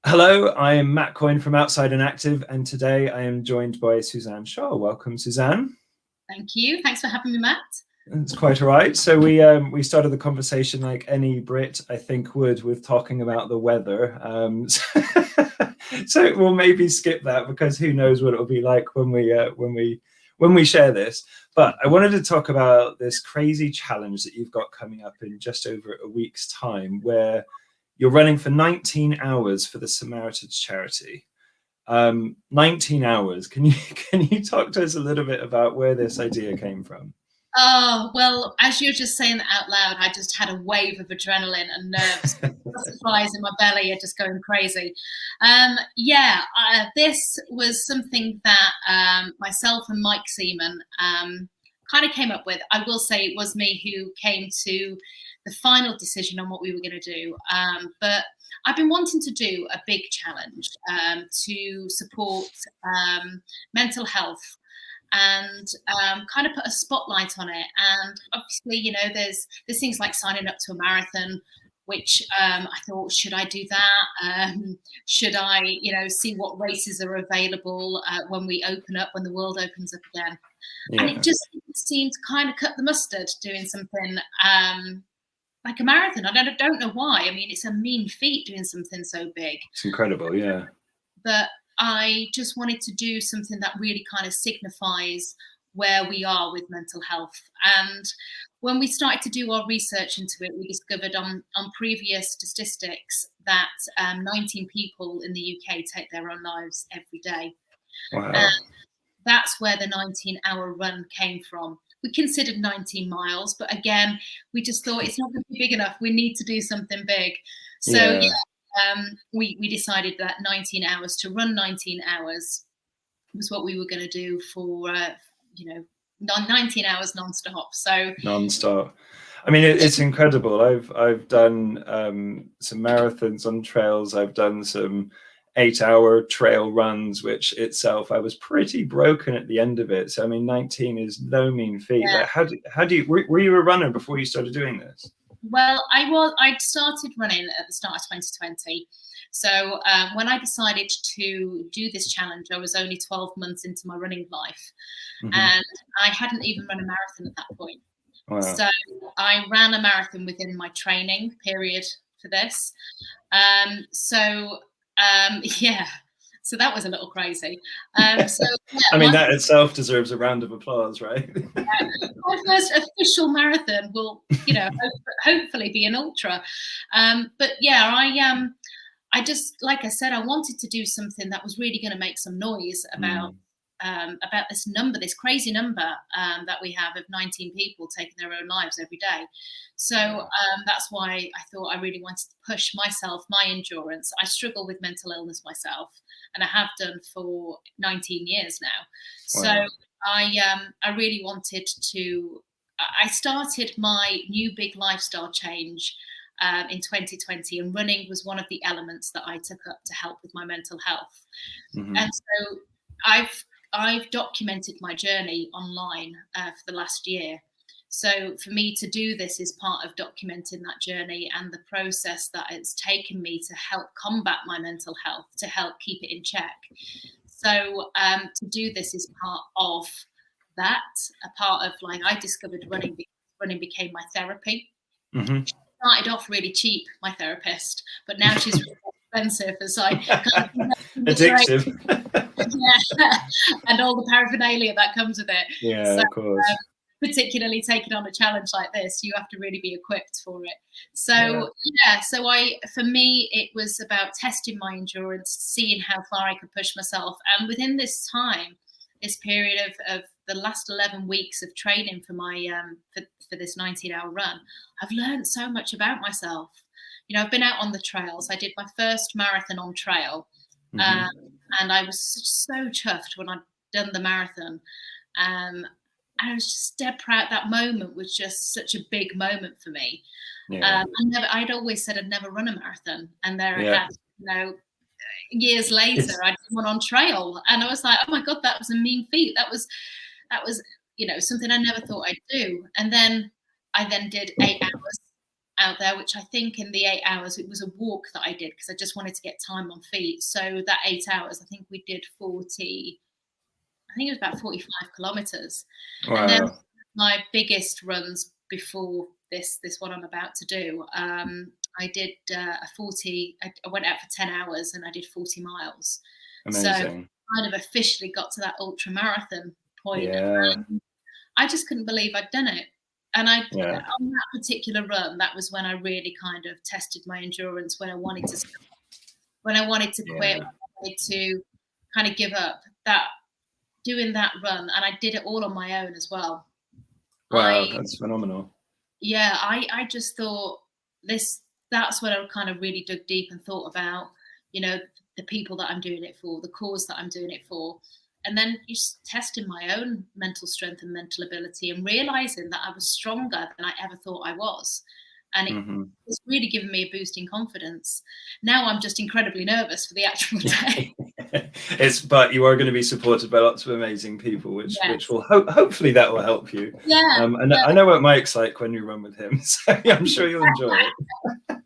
Hello, I am Matt Coyne from Outside and Active, and today I am joined by Suzanne Shaw. Welcome, Suzanne. Thank you. Thanks for having me, Matt. It's quite all right. So we started the conversation like any Brit, I think, would, with talking about the weather. So we'll maybe skip that because who knows what it'll be like when we share this. But I wanted to talk about this crazy challenge that you've got coming up in just over a week's time, where you're running for 19 hours for the Samaritan's charity. 19 hours. Can you talk to us a little bit about where this idea came from? Oh, well, as you're just saying that out loud, I just had a wave of adrenaline and nerves. Butterflies in my belly are just going crazy. This was something that myself and Mike Seaman kind of came up with. I will say it was me who came to the final decision on what we were going to do. But I've been wanting to do a big challenge to support mental health and kind of put a spotlight on it. And obviously, you know, there's things like signing up to a marathon, which I thought, should I do that? Should I, you know, see what races are available when we open up, when the world opens up again? Yeah. And it just seemed to kind of cut the mustard doing something like a marathon. I don't know why. I mean, it's a mean feat doing something so big. It's incredible, yeah. But I just wanted to do something that really kind of signifies where we are with mental health. And when we started to do our research into it, we discovered on previous statistics that 19 people in the UK take their own lives every day. Wow. And that's where the 19-hour run came from. We considered 19 miles, but again, we just thought it's not going to be big enough. We need to do something big. So we decided that 19 hours, to run 19 hours, was what we were going to do for 19 hours non-stop. So non-stop. I mean, it's incredible. I've done some marathons on trails. I've done some 8-hour trail runs, which itself I was pretty broken at the end of it. So I mean, 19 is no mean feat. Yeah. Like, how do you were you a runner before you started doing this? Well, I started running at the start of 2020. So when I decided to do this challenge, I was only 12 months into my running life, and I hadn't even run a marathon at that point. Wow. So I ran a marathon within my training period for this. So that was a little crazy. I mean, that itself deserves a round of applause, right? My first official marathon will, you know, hopefully be an ultra. But yeah, I just, like I said, I wanted to do something that was really going to make some noise about this number, this crazy number that we have of 19 people taking their own lives every day. So that's why I thought I really wanted to push myself, my endurance. I struggle with mental illness myself, and I have done for 19 years now. Wow. So I really wanted to. I started my new big lifestyle change in 2020, and running was one of the elements that I took up to help with my mental health. And so I've documented my journey online for the last year. So for me to do this is part of documenting that journey and the process that it's taken me to help combat my mental health, to help keep it in check. So to do this is part of that, a part of, like, I discovered running became my therapy. She started off really cheap, my therapist, but now she's really expensive as I addictive. And all the paraphernalia that comes with it. Yeah, so, of course. Particularly taking on a challenge like this, you have to really be equipped for it. So for me, it was about testing my endurance, seeing how far I could push myself. And within this time, this period of the last 11 weeks of training for my for this 19-hour run, I've learned so much about myself. You know, I've been out on the trails. I did my first marathon on trail, and I was so chuffed when I'd done the marathon. I was just dead proud. That moment was just such a big moment for me. Yeah. I'd always said I'd never run a marathon, and there I had, you know, years later, I did one on trail, and I was like, oh my God, that was a mean feat. That was, you know, something I never thought I'd do. And then I did 8 hours out there, which I think in the 8 hours, it was a walk that I did because I just wanted to get time on feet. So that 8 hours, I think we did 40, I think it was about 45 kilometers. And then Wow. my biggest runs before this one I'm about to do, I did a 40, I went out for 10 hours and I did 40 miles. So Amazing. kind of officially got to that ultra marathon point. Yeah. And I just couldn't believe I'd done it. And on Yeah. that particular run, that was when I really kind of tested my endurance, when I wanted to stop, when I wanted to quit, when Yeah. I wanted to kind of give up. That doing that run, and I did it all on my own as well. Wow, I that's phenomenal. Yeah, I just thought that's when I kind of really dug deep and thought about, the people that I'm doing it for, the cause that I'm doing it for. And then just testing my own mental strength and mental ability and realizing that I was stronger than I ever thought I was. And Hmm. it's really given me a boost in confidence. Now I'm just incredibly nervous for the actual day. But you are going to be supported by lots of amazing people, which Yes. will hopefully that will help you. Yeah. And I know what Mike's like when you run with him, so I'm sure you'll enjoy it.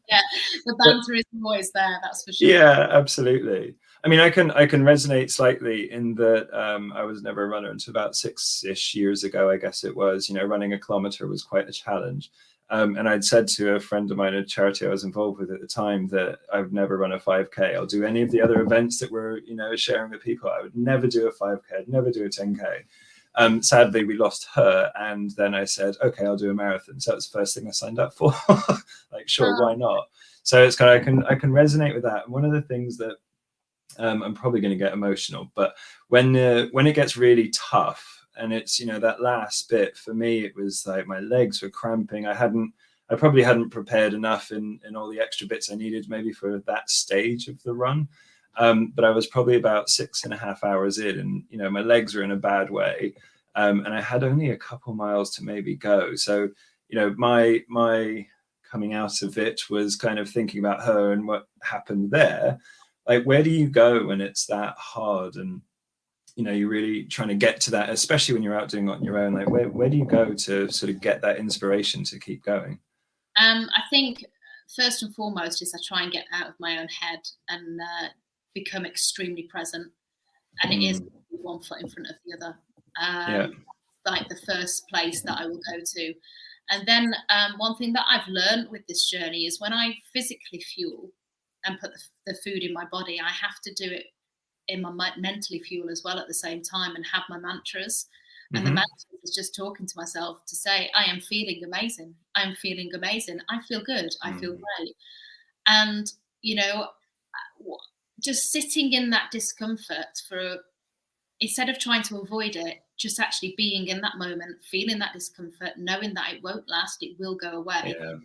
Yeah. The But banter is always there, that's for sure. yeah, absolutely. I mean, I can resonate slightly in that I was never a runner until about 6-ish years ago, I guess it was. Running a kilometer was quite a challenge. And I'd said to a friend of mine at a charity I was involved with at the time that I've never run a 5K. I'll do any of the other events that we're, sharing with people. I would never do a 5K. I'd never do a 10K. Sadly, we lost her, and then I said, okay, I'll do a marathon. So that's the first thing I signed up for. Like, sure, why not? So it's kind of I can resonate with that. And one of the things that I'm probably going to get emotional, but when it gets really tough, and it's that last bit for me, it was like my legs were cramping. I probably hadn't prepared enough in all the extra bits I needed maybe for that stage of the run. But I was probably about 6.5 hours in, and my legs were in a bad way, and I had only a couple miles to maybe go. So my coming out of it was kind of thinking about her and what happened there. Like, where do you go when it's that hard, and you're really trying to get to that, especially when you're out doing it on your own? Like, where do you go to sort of get that inspiration to keep going? I think first and foremost is I try and get out of my own head and become extremely present. And it is one foot in front of the other. Yeah. Like the first place that I will go to. And then one thing that I've learned with this journey is when I physically fuel and put the food in my body, I have to do it in my mentally fuel as well at the same time and have my mantras. And the mantra is just talking to myself to say, I am feeling amazing. I'm feeling amazing. I feel good. I feel great. And, just sitting in that discomfort instead of trying to avoid it, just actually being in that moment, feeling that discomfort, knowing that it won't last, it will go away, Yeah.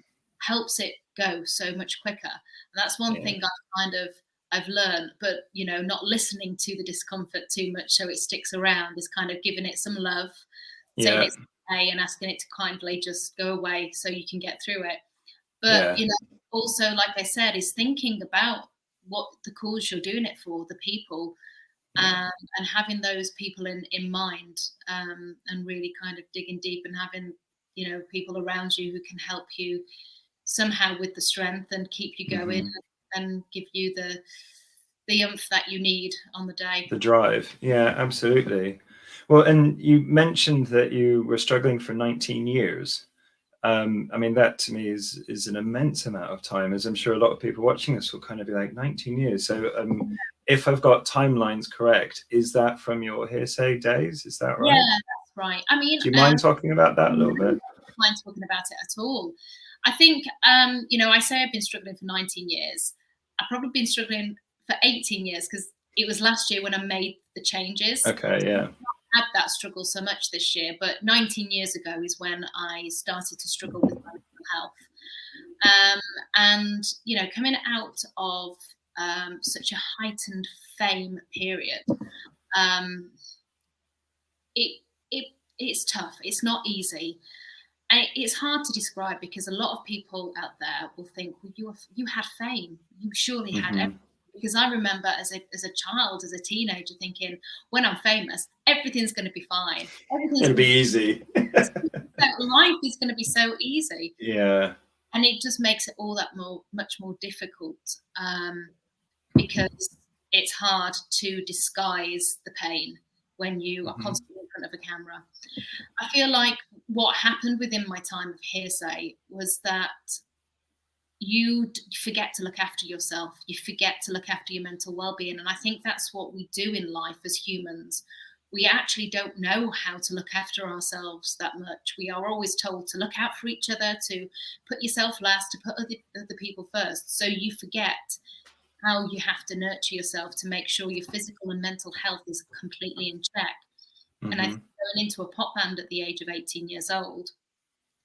helps it go so much quicker. And that's one thing I've learned, but not listening to the discomfort too much so it sticks around, is kind of giving it some love, saying it's okay and asking it to kindly just go away so you can get through it. But also, like I said, is thinking about what the cause you're doing it for, the people, and having those people in mind, and really kind of digging deep and having people around you who can help you somehow with the strength and keep you going and give you the oomph that you need on the day. The drive. Yeah, absolutely. Well, and you mentioned that you were struggling for 19 years. I mean, that to me is an immense amount of time, as I'm sure a lot of people watching this will kind of be like, 19 years. So if I've got timelines correct, is that from your hearsay days? Is that right? Yeah, that's right. I mean, Do you mind talking about that a little bit? I don't mind talking about it at all. I think, I say I've been struggling for 19 years. I've probably been struggling for 18 years because it was last year when I made the changes. Okay, yeah. Had that struggle so much this year, but 19 years ago is when I started to struggle with my mental health. And coming out of such a heightened fame period, it's tough. It's not easy. And it's hard to describe because a lot of people out there will think, well, you had fame. You surely had everything. Because I remember as a child, as a teenager, thinking, when I'm famous, everything's going to be fine. It'll be easy. Life is going to be so easy. Yeah. And it just makes it all that much more difficult, because it's hard to disguise the pain when you are constantly in front of a camera. I feel like what happened within my time of Hearsay was that you forget to look after yourself. You forget to look after your mental well-being. And I think that's what we do in life as humans. We actually don't know how to look after ourselves that much. We are always told to look out for each other, to put yourself last, to put other people first. So you forget how you have to nurture yourself to make sure your physical and mental health is completely in check. And I think going into a pop band at the age of 18 years old,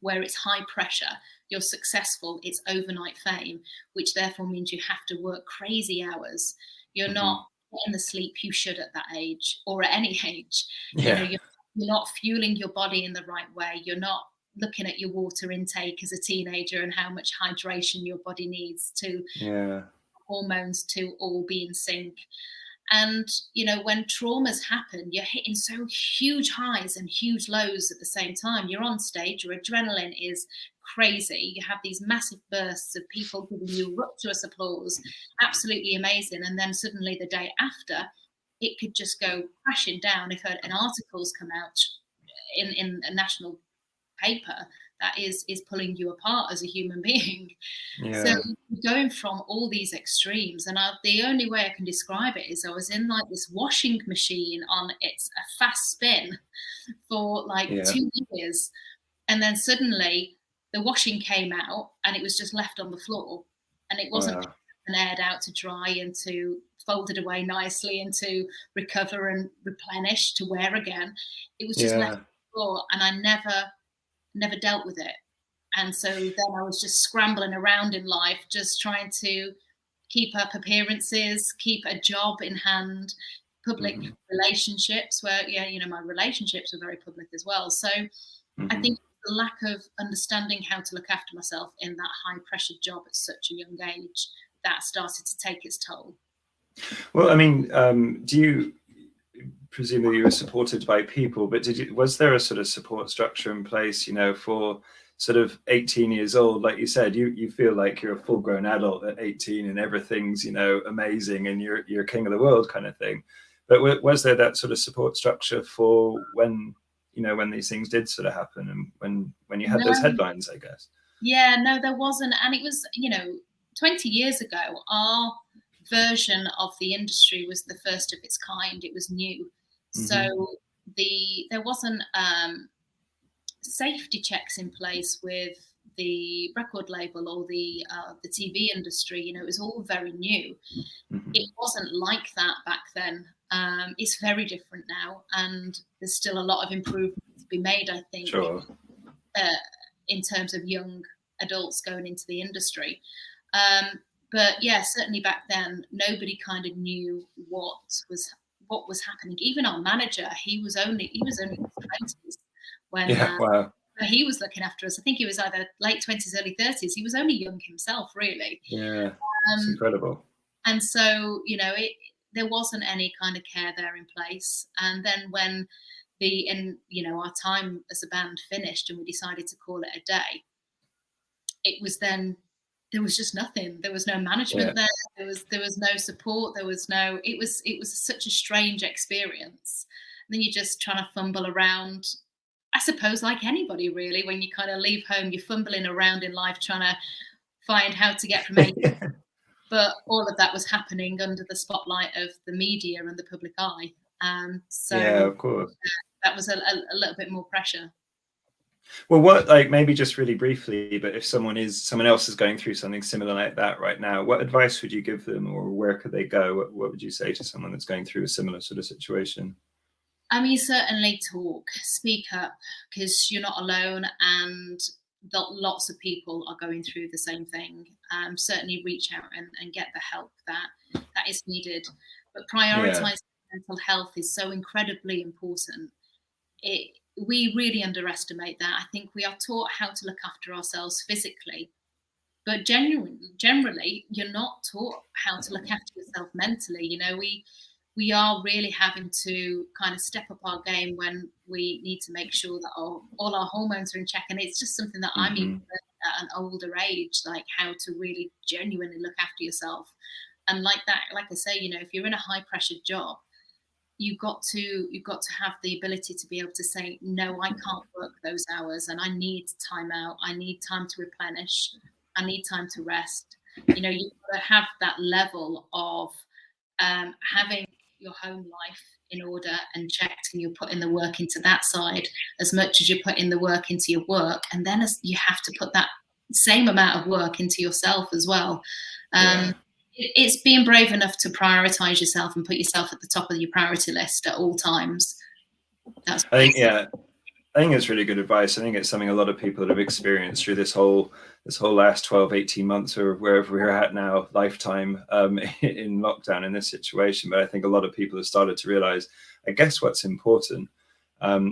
where it's high pressure, you're successful, it's overnight fame, which therefore means you have to work crazy hours. You're not getting the sleep you should at that age, or at any age. You know, you're not fueling your body in the right way. You're not looking at your water intake as a teenager and how much hydration your body needs to hormones to all be in sync. And, you know, when traumas happen, you're hitting so huge highs and huge lows at the same time. You're on stage, your adrenaline is crazy. You have these massive bursts of people giving you rapturous applause, absolutely amazing. And then suddenly the day after, it could just go crashing down if an article's come out in a national paper that is pulling you apart as a human being. So going from all these extremes, and the only way I can describe it is I was in like this washing machine on a fast spin for like 2 years, and then suddenly the washing came out and it was just left on the floor, and it wasn't and aired out to dry and to folded away nicely and to recover and replenish to wear again. It was just left on the floor, and I never dealt with it. And so then I was just scrambling around in life, just trying to keep up appearances, keep a job in hand, public relationships where, you know, my relationships were very public as well. So I think the lack of understanding how to look after myself in that high pressure job at such a young age, that started to take its toll. Well, I mean, do you, presumably you were supported by people, but was there a sort of support structure in place, you know, for sort of 18 years old, like you said, you feel like you're a full grown adult at 18 and everything's, you know, amazing and you're king of the world kind of thing. But was there that sort of support structure for when, you know, when these things did sort of happen and when you had those headlines, I guess? Yeah, no, there wasn't. And it was, you know, 20 years ago, our version of the industry was the first of its kind. It was new. So there wasn't safety checks in place with the record label or the TV industry. You know, it was all very new. It wasn't like that back then. It's very different now, and there's still a lot of improvement to be made, I think, in terms of young adults going into the industry. But yeah, certainly back then, nobody kind of knew what was happening. Even our manager, he was only in his 20s when he was looking after us. I think he was either late 20s, early 30s. He was only young himself, really. Yeah, it's incredible. And so, you know, there wasn't any kind of care there in place. And then when our time as a band finished and we decided to call it a day, it was then, there was just nothing. There was no management there. There was no support. It was such a strange experience. And then you're just trying to fumble around, I suppose, like anybody really. When you kind of leave home, you're fumbling around in life trying to find how to get from A to B. But all of that was happening under the spotlight of the media and the public eye. So of course, that was a little bit more pressure. Well, what, like, maybe just really briefly, but if someone else is going through something similar like that right now, what advice would you give them, or where could they go? What would you say to someone that's going through a similar sort of situation? I mean, certainly talk, speak up, because you're not alone, and lots of people are going through the same thing. Certainly reach out and get the help that is needed. But prioritizing mental health is so incredibly important. We really underestimate that. I think we are taught how to look after ourselves physically, but generally, you're not taught how to look after yourself mentally. You know, we are really having to kind of step up our game when we need to make sure that all our hormones are in check. And it's just something that I'm even learning at an older age, like how to really genuinely look after yourself. And like that, like I say, you know, if you're in a high pressure job, you've got to have the ability to be able to say, no, I can't work those hours, and I need time out. I need time to replenish. I need time to rest. You know, you've got to have that level of having your home life in order and checked, and you're putting the work into that side as much as you're putting the work into your work, and then you have to put that same amount of work into yourself as well. It's being brave enough to prioritize yourself and put yourself at the top of your priority list at all times. I think it's really good advice. I think it's something a lot of people that have experienced through this whole last 12, 18 months or wherever we're at now, lifetime, in lockdown in this situation. But I think a lot of people have started to realize, I guess, what's important.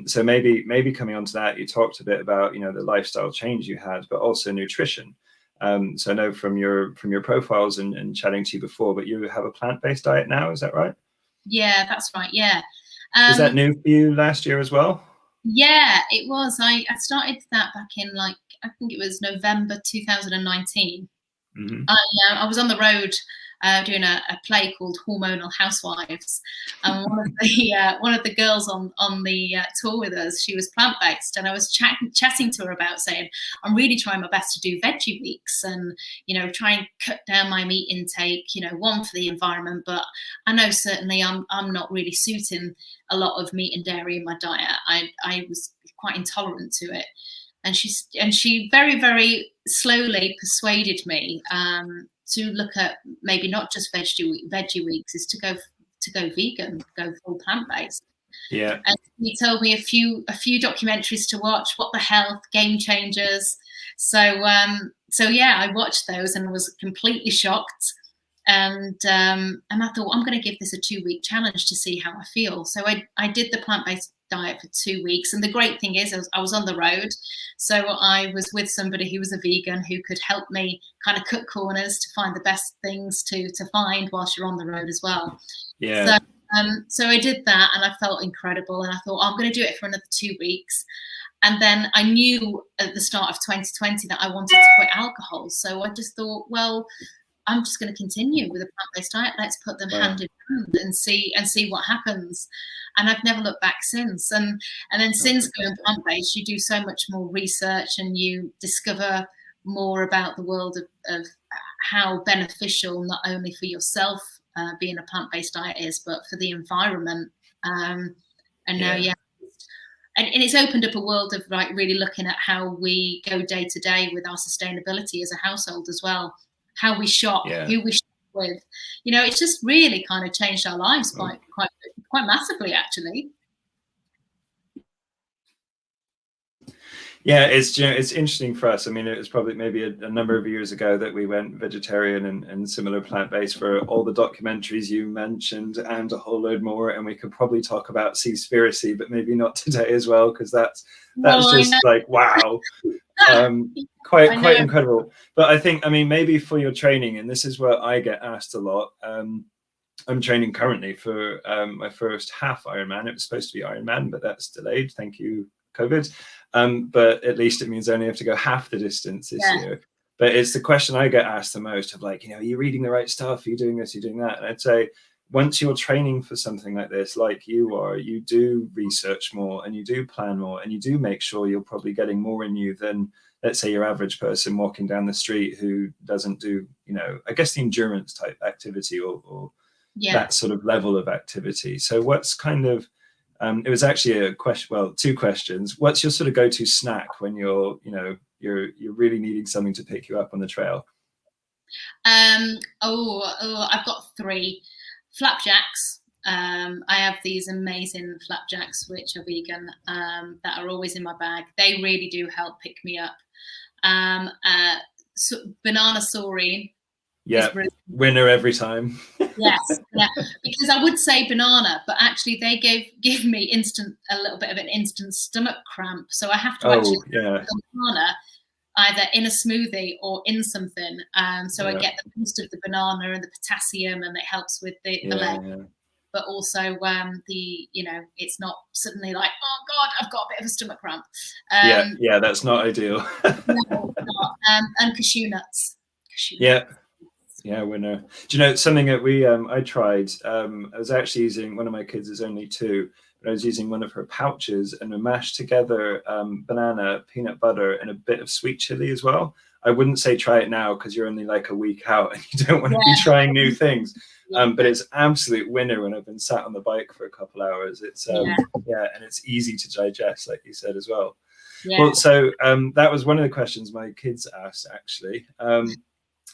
So maybe coming on to that, you talked a bit about, you know, the lifestyle change you had, but also nutrition. So I know from your profiles and chatting to you before, but you have a plant-based diet now, is that right? Yeah, that's right. Yeah. Is that new for you last year as well? Yeah, it was. I started that back in, like, I think it was November 2019. Mm-hmm. I was on the road doing a play called Hormonal Housewives, and one of the girls on the tour with us, she was plant-based, and I was chatting to her about saying, I'm really trying my best to do veggie weeks and, you know, try and cut down my meat intake, you know, one, for the environment, but I know certainly I'm not really suiting a lot of meat and dairy in my diet. I was quite intolerant to it. And she very, very slowly persuaded me to look at maybe not just veggie weeks, is to go vegan, go full plant-based. Yeah. And he told me a few documentaries to watch, What the Health, Game Changers. So yeah, I watched those and was completely shocked. And I thought, I'm going to give this a 2-week challenge to see how I feel. So I did the plant-based diet for 2 weeks. And the great thing is I was on the road. So I was with somebody who was a vegan who could help me kind of cut corners to find the best things to find whilst you're on the road as well. Yeah. So I did that, and I felt incredible. And I thought, I'm going to do it for another 2 weeks. And then I knew at the start of 2020 that I wanted to quit alcohol. So I just thought, well, I'm just going to continue with a plant-based diet. Let's put them hand in hand and see what happens. And I've never looked back since. And then since going plant-based, you do so much more research and you discover more about the world of how beneficial not only for yourself being a plant-based diet is, but for the environment. And now, and it's opened up a world of, like, really looking at how we go day to day with our sustainability as a household as well. How we shop, who we shop with, you know, it's just really kind of changed our lives quite massively, actually. Yeah, it's interesting for us. I mean, it was probably maybe a number of years ago that we went vegetarian and similar plant-based for all the documentaries you mentioned and a whole load more. And we could probably talk about Seaspiracy, but maybe not today as well, because that's just like, wow. Quite incredible. But I think, I mean, maybe for your training, and this is what I get asked a lot. I'm training currently for my first half Ironman. It was supposed to be Ironman, but that's delayed. Thank you, COVID. But at least it means I only have to go half the distance this year. But it's the question I get asked the most of, like, you know, are you reading the right stuff? Are you doing this? Are you doing that? And I'd say, once you're training for something like this, like you are, you do research more and you do plan more and you do make sure you're probably getting more in you than, let's say, your average person walking down the street who doesn't do, you know, I guess the endurance type activity or that sort of level of activity. So what's kind of, it was actually a question, well, 2 questions. What's your sort of go-to snack when you're, you know, you're really needing something to pick you up on the trail? I've got 3. Flapjacks. I have these amazing flapjacks which are vegan that are always in my bag. They really do help pick me up. So banana saurine. Winner every time. Yes, because I would say banana, but actually they give me a little bit of an instant stomach cramp. So I have to actually put banana either in a smoothie or in something. So I get the boost of the banana and the potassium, and it helps with the leg. But also you know, it's not suddenly like, oh God, I've got a bit of a stomach cramp. That's not ideal. No, it's not. And cashew nuts. Yeah. Yeah, winner. Do you know something that we I tried? I was actually using, one of my kids is only 2, but I was using one of her pouches, and we mashed together banana, peanut butter, and a bit of sweet chili as well. I wouldn't say try it now because you're only like a week out and you don't want to be trying new things. But it's absolute winner when I've been sat on the bike for a couple hours. It's yeah, and it's easy to digest, like you said as well. Well, so that was one of the questions my kids asked, actually.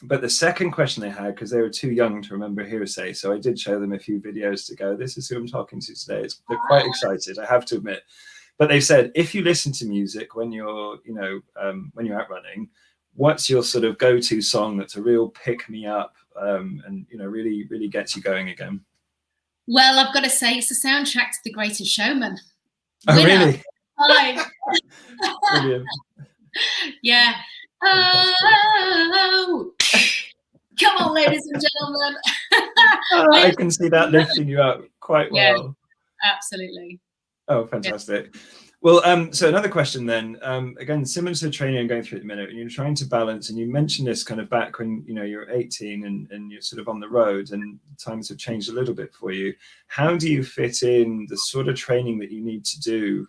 But the second question they had, because they were too young to remember hearsay, so I did show them a few videos to go, this is who I'm talking to today. They're quite excited, I have to admit. But they said, if you listen to music when you're, you know, when you're out running, what's your sort of go-to song that's a real pick-me-up and, you know, really, really gets you going again? Well, I've got to say, it's the soundtrack to The Greatest Showman. Oh, really? Brilliant. Yeah. Oh, come on, ladies and gentlemen. I can see that lifting you up quite well. Yeah, absolutely. Oh, fantastic. Well, so another question then, again, similar to the training I'm going through at the minute, and you're trying to balance, and you mentioned this kind of back when, you know, you're 18 and you're sort of on the road and times have changed a little bit for you. How do you fit in the sort of training that you need to do,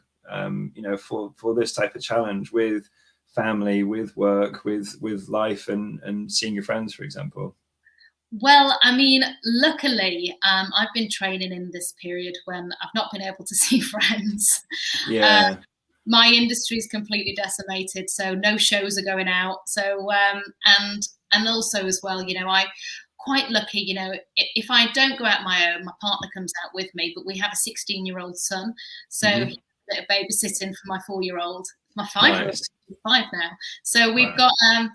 you know, for this type of challenge with family, with work, with life and seeing your friends, for example? Well, I mean, luckily, I've been training in this period when I've not been able to see friends. Yeah. My industry is completely decimated, so no shows are going out. So, and also as well, you know, I'm quite lucky. You know, if I don't go out my own, my partner comes out with me. But we have a 16-year-old son, so he's a bit of babysitting for my 4-year-old, my 5-year-old. Nice. 5 now. So we've got a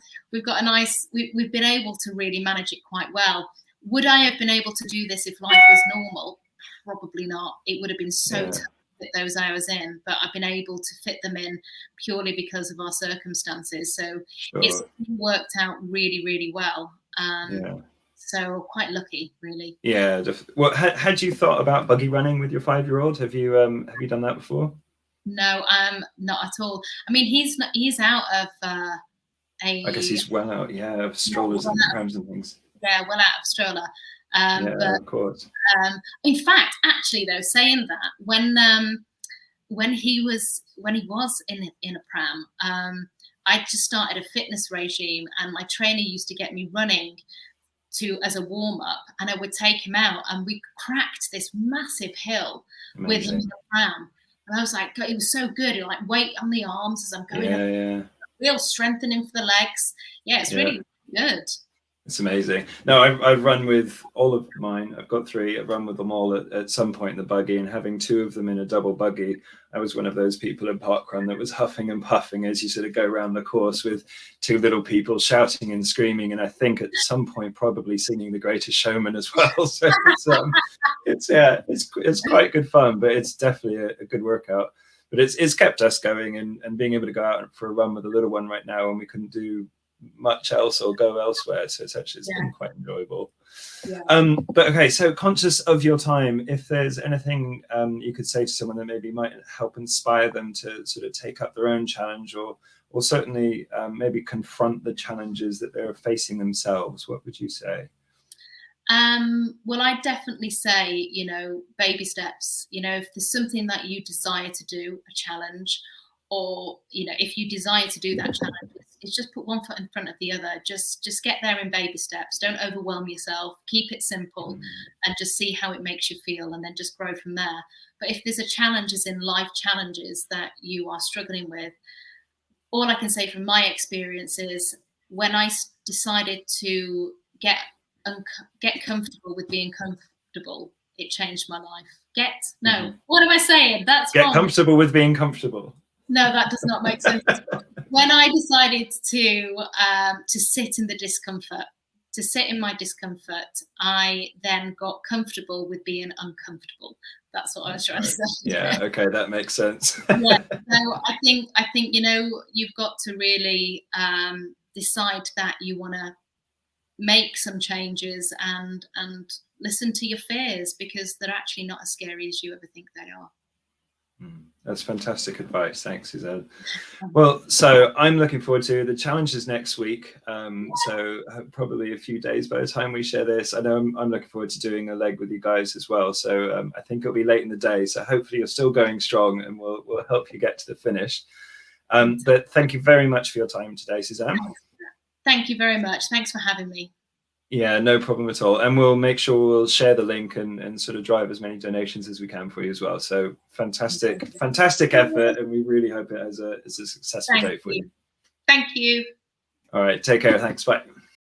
nice. We've been able to really manage it quite well. Would I have been able to do this if life was normal? Probably not. It would have been so tough to fit those hours in, but I've been able to fit them in purely because of our circumstances. So it's worked out really, really well. So quite lucky, really. Yeah. Well, had you thought about buggy running with your 5-year-old? Have you done that before? No, not at all. I mean, he's out of I guess he's well out, of strollers and prams and things. Yeah, well out of stroller. But, of course. In fact, actually, though, saying that, when he was in a pram, I just started a fitness regime, and my trainer used to get me running as a warm up, and I would take him out, and we cracked this massive hill with him in the pram. And I was like, God, it was so good. Like weight on the arms as I'm going up. Real strengthening for the legs. Yeah, it's really good. It's amazing. No, I've run with all of mine. I've got 3. I've run with them all at some point in the buggy, and having 2 of them in a double buggy, I was one of those people in parkrun that was huffing and puffing as you sort of go around the course with 2 little people shouting and screaming, and I think at some point probably singing The Greatest Showman as well. So it's quite good fun, but it's definitely a good workout. But it's kept us going, and being able to go out for a run with a little one right now, and we couldn't do much else or go elsewhere, so it's been quite enjoyable. But okay, so conscious of your time, if there's anything you could say to someone that maybe might help inspire them to sort of take up their own challenge, or certainly maybe confront the challenges that they're facing themselves, what would you say? Well, I'd definitely say, you know, baby steps. You know, if there's something that you desire to do, a challenge, or, you know, if you desire to do that challenge, it's just put one foot in front of the other. Just get there in baby steps. Don't overwhelm yourself. Keep it simple and just see how it makes you feel, and then just grow from there. But if there's a challenges in life challenges that you are struggling with, all I can say from my experience is when I decided to get comfortable with being comfortable, it changed my life. What am I saying? That's get wrong. Comfortable with being comfortable. No, that does not make sense. When I decided to sit in the discomfort, to sit in my discomfort, I then got comfortable with being uncomfortable. That's what I was trying to say. Yeah, okay, that makes sense. So I think you know, you've got to really decide that you want to make some changes and listen to your fears, because they're actually not as scary as you ever think they are. That's fantastic advice. Thanks, Suzanne. Well, so I'm looking forward to the challenges next week. So probably a few days by the time we share this. I know I'm looking forward to doing a leg with you guys as well. So I think it'll be late in the day. So hopefully you're still going strong, and we'll help you get to the finish. But thank you very much for your time today, Suzanne. Thank you very much. Thanks for having me. Yeah, no problem at all. And we'll make sure we'll share the link and sort of drive as many donations as we can for you as well. So fantastic effort. And we really hope it has a successful day for you. Thank you. All right. Take care. Thanks. Bye.